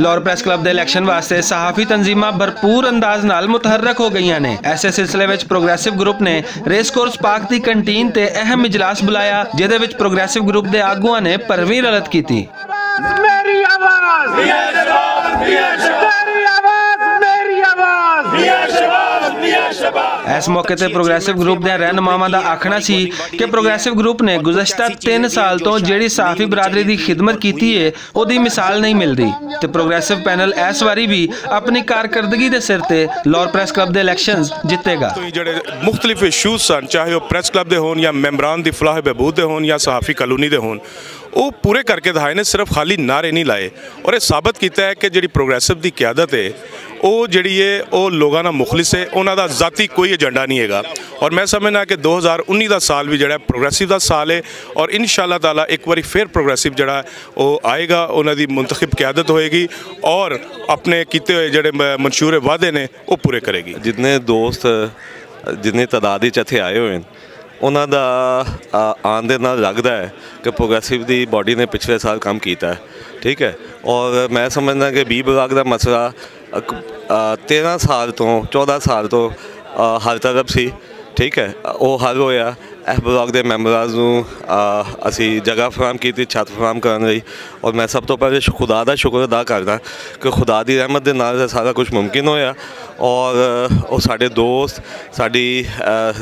Lahore press club ਦੇ election ਵਾਸਤੇ ਸਹਾਫੀ ਤਨਜ਼ੀਮਾਂ ਭਰਪੂਰ ਅੰਦਾਜ਼ ਨਾਲ ਮੁਤਹਰਕ ਹੋ ਗਈਆਂ ਨੇ। ਐਸੇ ਸਿਲਸਿਲੇ ਵਿੱਚ ਪ੍ਰੋਗਰੈਸਿਵ ਗਰੁੱਪ ਨੇ ਰੇਸ ਕੋਰਸ ਪਾਰਕ ਦੀ ਕੰਟੀਨ ਤੇ ਅਹਿਮ ਇਜਲਾਸ ਬੁਲਾਇਆ, ਜਿਹਦੇ ਵਿੱਚ ਪ੍ਰੋਗਰੈਸਿਵ ਗਰੁੱਪ ਦੇ ਆਗੂਆਂ ਨੇ ਭਰਵੀਂ ਰਲਤ ਕੀਤੀ। मेरी आवाज, इस मौके ते प्रोग्रेसिव ग्रुप दे रहनुमावां दा आखना सी कि प्रोग्रेसिव ग्रुप ने गुज़श्ता 3 साल तो जिहड़ी सहाफ़ी बरादरी दी खिदमत कीती है ओदी मिसाल नहीं मिल रही ते प्रोग्रेसिव पैनल इस वारी भी अपनी कारकर्दगी दे सिर ते लाहौर प्रेस क्लब दे इलैक्शनस जितेगा। ਜਿਹੜੇ ਮੁxtਲਿਫ ਇਸ਼ੂਜ਼ ਸਨ, ਚਾਹੇ ਉਹ ਪ੍ਰੈਸ ਕਲੱਬ ਦੇ ਹੋਣ ਜਾਂ ਮੈਂਬਰਾਂ ਦੀ ਫਲਾਹ ਬਹਿਬੂਦ ਦੇ ਹੋਣ ਜਾਂ ਸਹਾਫੀ ਕਲੋਨੀ ਦੇ ਹੋਣ, ਉਹ ਪੂਰੇ ਕਰਕੇ ਦਿਖਾਏ ਨੇ। ਸਿਰਫ ਖਾਲੀ ਨਾਰੇ ਨਹੀਂ ਲਾਏ ਔਰ ਇਹ ਸਾਬਤ ਕੀਤਾ ਹੈ ਕਿ ਜਿਹੜੀ ਪ੍ਰੋਗਰੈਸਿਵ ਦੀ ਕਿਆਦਤ ਹੈ ਉਹ ਜਿਹੜੀ ਹੈ ਉਹ ਲੋਕਾਂ ਦਾ ਮੁਖਲਿਸ ਹੈ, ਉਹਨਾਂ ਦਾ ਜ਼ਾਤੀ ਕੋਈ ਏਜੰਡਾ ਨਹੀਂ ਹੈਗਾ। ਔਰ ਮੈਂ ਸਮਝਦਾ ਕਿ 2019 ਦਾ ਸਾਲ ਵੀ ਜਿਹੜਾ ਪ੍ਰੋਗਰੈਸਿਵ ਦਾ ਸਾਲ ਹੈ ਔਰ ਇਨਸ਼ਾਅੱਲਾ ਤਾਲਾ ਇੱਕ ਵਾਰੀ ਫਿਰ ਪ੍ਰੋਗਰੈਸਿਵ ਜਿਹੜਾ ਉਹ ਆਏਗਾ, ਉਹਨਾਂ ਦੀ ਮੁੰਤਖਬ ਕਿਆਦਤ ਹੋਏਗੀ ਔਰ ਆਪਣੇ ਕੀਤੇ ਹੋਏ ਜਿਹੜੇ ਮਨਸ਼ੂਰ ਵਾਅਦੇ ਨੇ ਉਹ ਪੂਰੇ ਕਰੇਗੀ। ਜਿੰਨੇ ਦੋਸਤ ਜਿੰਨੀ ਤਾਦਾਦ ਵਿੱਚ ਇੱਥੇ ਆਏ ਹੋਏ ਨੇ ਉਹਨਾਂ ਦਾ ਆਉਣ ਦੇ ਨਾਲ ਲੱਗਦਾ ਹੈ ਕਿ ਪ੍ਰੋਗਰੈਸਿਵ ਦੀ ਬਾਡੀ ਨੇ ਪਿਛਲੇ ਸਾਲ ਕੰਮ ਕੀਤਾ ਹੈ, ਠੀਕ ਹੈ। ਔਰ ਮੈਂ ਸਮਝਦਾ ਕਿ 20 ਬਲਾਕ ਦਾ ਮਸਲਾ 13 ਸਾਲ ਤੋਂ 14 ਸਾਲ ਤੋਂ ਹਰ ਤਰਫ ਸੀ, ਠੀਕ ਹੈ। ਉਹ ਹੱਲ ਹੋਇਆ। ਇਸ ਬਲਾਕ ਦੇ ਮੈਂਬਰਾਂ ਨੂੰ ਅਸੀਂ ਜਗ੍ਹਾ ਫਰਾਹਮ ਕੀਤੀ, ਛੱਤ ਫਰਾਹਮ ਕਰਨ ਲਈ। ਔਰ ਮੈਂ ਸਭ ਤੋਂ ਪਹਿਲੇ ਖੁਦਾ ਦਾ ਸ਼ੁਕਰ ਅਦਾ ਕਰਦਾ ਕਿ ਖੁਦਾ ਦੀ ਰਹਿਮਤ ਦੇ ਨਾਲ ਸਾਰਾ ਕੁਝ ਮੁਮਕਿਨ ਹੋਇਆ ਔਰ ਉਹ ਸਾਡੇ ਦੋਸਤ ਸਾਡੀ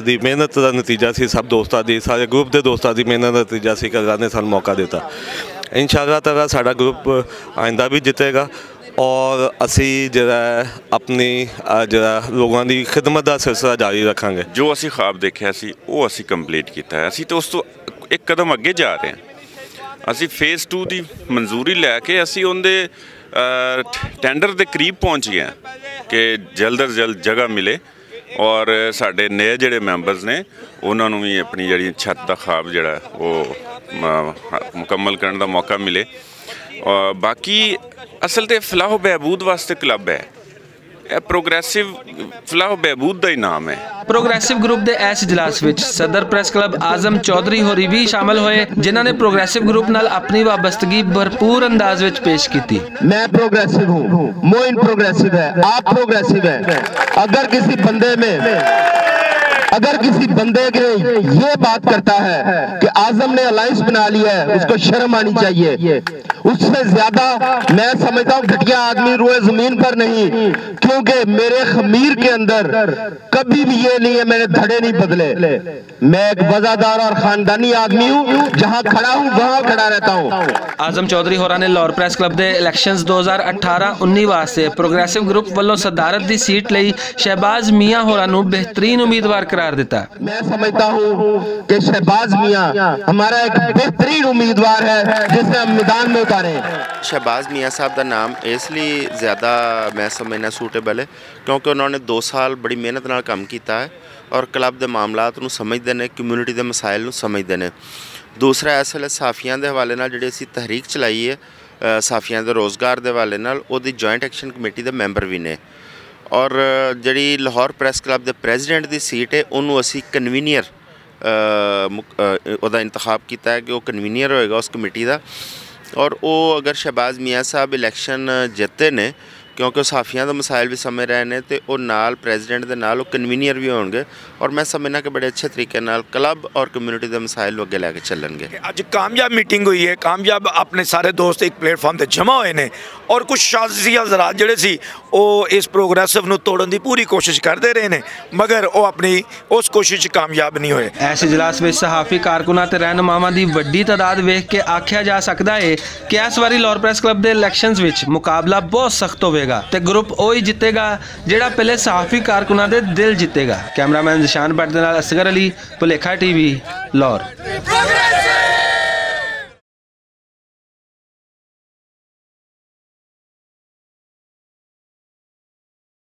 ਦੀ ਮਿਹਨਤ ਦਾ ਨਤੀਜਾ ਸੀ, ਸਭ ਦੋਸਤਾਂ ਦੀ, ਸਾਰੇ ਗਰੁੱਪ ਦੇ ਦੋਸਤਾਂ ਦੀ ਮਿਹਨਤ ਦਾ ਨਤੀਜਾ ਸੀ ਕਿ ਅੱਲਾਹ ਨੇ ਸਾਨੂੰ ਮੌਕਾ ਦਿੱਤਾ। ਇਨਸ਼ਾਅੱਲਾਹ ਤਾਲਾ ਸਾਡਾ ਗਰੁੱਪ ਆਇੰਦਾ ਵੀ ਜਿੱਤੇਗਾ ਔਰ ਅਸੀਂ ਜਿਹੜਾ ਆਪਣੀ ਜਿਹੜਾ ਲੋਕਾਂ ਦੀ ਖਿਦਮਤ ਦਾ ਸਿਲਸਿਲਾ ਜਾਰੀ ਰੱਖਾਂਗੇ। ਜੋ ਅਸੀਂ ਖਾਬ ਦੇਖਿਆ ਸੀ ਉਹ ਅਸੀਂ ਕੰਪਲੀਟ ਕੀਤਾ ਹੈ। ਅਸੀਂ ਤਾਂ ਉਸ ਤੋਂ ਇੱਕ ਕਦਮ ਅੱਗੇ ਜਾ ਰਹੇ ਹਾਂ। ਅਸੀਂ ਫੇਜ਼ 2 ਦੀ ਮਨਜ਼ੂਰੀ ਲੈ ਕੇ ਅਸੀਂ ਉਹਦੇ ਟੈਂਡਰ ਦੇ ਕਰੀਬ ਪਹੁੰਚ ਗਏ ਕਿ ਜਲਦ ਤੋਂ ਜਲਦ ਜਗ੍ਹਾ ਮਿਲੇ ਔਰ ਸਾਡੇ ਨਏ ਜਿਹੜੇ ਮੈਂਬਰਸ ਨੇ ਉਹਨਾਂ ਨੂੰ ਵੀ ਆਪਣੀ ਜਿਹੜੀ ਛੱਤ ਦਾ ਖਾਬ ਜਿਹੜਾ ਉਹ ਮੁਕੰਮਲ ਕਰਨ ਦਾ ਮੌਕਾ ਮਿਲੇ। ਬਾਕੀ ਅਸਲ ਤੇ ਫਲਾਹ ਬਹਿਬੂਦ ਵਾਸਤੇ ਕਲੱਬ ਹੈ, ਇਹ ਪ੍ਰੋਗਰੈਸਿਵ ਫਲਾਹ ਬਹਿਬੂਦ ਦਾ ਹੀ ਨਾਮ ਹੈ। प्रोग्रेसिव ग्रुप के इस इजलास में सदर प्रेस क्लब आजम चौधरी होरी भी शामिल हुए, जिन्होंने प्रोग्रेसिव ग्रुप नाल अपनी वाबस्तगी भरपूर अंदाज में पेश की। मैं प्रोग्रेसिव हूँ, मोइन प्रोग्रेसिव है, आप प्रोग्रेसिव है। अगर किसी बंदे के ये बात करता है कि आजम ने अलायंस बना लिया है, उसको शर्म आनी चाहिए। उससे ज्यादा मैं समझता हूँ घटिया आदमी रोए जमीन पर नहीं, क्योंकि मेरे खमीर के अंदर कभी भी ये नहीं है मैंने धड़े नहीं बदले। मैं एक वफादार और खानदानी आदमी हूँ, जहाँ खड़ा हूँ वहाँ खड़ा रहता हूँ। आजम चौधरी होरा ने लाहौर प्रेस क्लब के इलैक्शनस 2018-19 वास्ते प्रोग्रेसिव ग्रुप वालों सदारत की सीट ਲਈ शहबाज मियाँ होरा नूं बेहतरीन उम्मीदवार करार दिता। मैं समझता हूँ कि शहबाज मियाँ हमारा एक बेहतरीन उम्मीदवार है जिसे हम मैदान में उतारे। शहबाज मियाँ साहब का नाम इसलिए ज़्यादा मैं समझना सूटेबल है क्योंकि उन्होंने 2 साल बड़ी मेहनत नाल काम किया है और क्लब के मामलात नूं समझते हैं, कम्यूनिटी के मसाइल नूं समझते हैं। दूसरा इस वेले साफियां के हवाले नाल जिहड़ी असीं तहरीक चलाई है, साफियां के रोज़गार के हवाले नाल उहदी जॉइंट एक्शन कमेटी के मैंबर भी ने और जिहड़ी लाहौर प्रेस क्लब के प्रेजिडेंट की सीट है उन्होंने असी कन्वीनियर उहदा इंतखाब किया है कि वह कन्वीनियर होएगा उस कमेटी का। और वो अगर शहबाज मियाँ साहब इलैक्शन जितते ने क्योंकि साफियां का मसाइल भी समझ रहे हैं तो वो नाल प्रेजिडेंट के नाल कन्वीनियर भी होंगे और मैं समझना कि बड़े अच्छे तरीके नाल क्लब और कम्यूनिटी के मसाइल अगे लैके चलणगे। अज कामयाब मीटिंग हुई है, कामयाब अपने सारे दोस्त एक प्लेटफॉर्म पर जमा हुए हैं और कुछ शासी हज़रात जिहड़े सी वो इस प्रोग्रेसिव नूं तोड़न की पूरी कोशिश करते रहे हैं मगर वो अपनी उस कोशिश कामयाब नहीं हुए। इस इजलास में सहाफ़ी कारकुनां ते रहनुमावां दी वड्डी तादाद वेख के आख्या जा सकता है कि इस बारी लाहौर प्रेस क्लब के इलैक्शनस विच मुकाबला बहुत सख्त होवेगा ते ग्रुप वही जितेगा जिहड़ा पहले सहाफ़ी कारकुनां दे दिल जितेगा। कैमरामैन जिशान भट्ट दे नाल असगर अली, भुलेखा TV, लाहौर।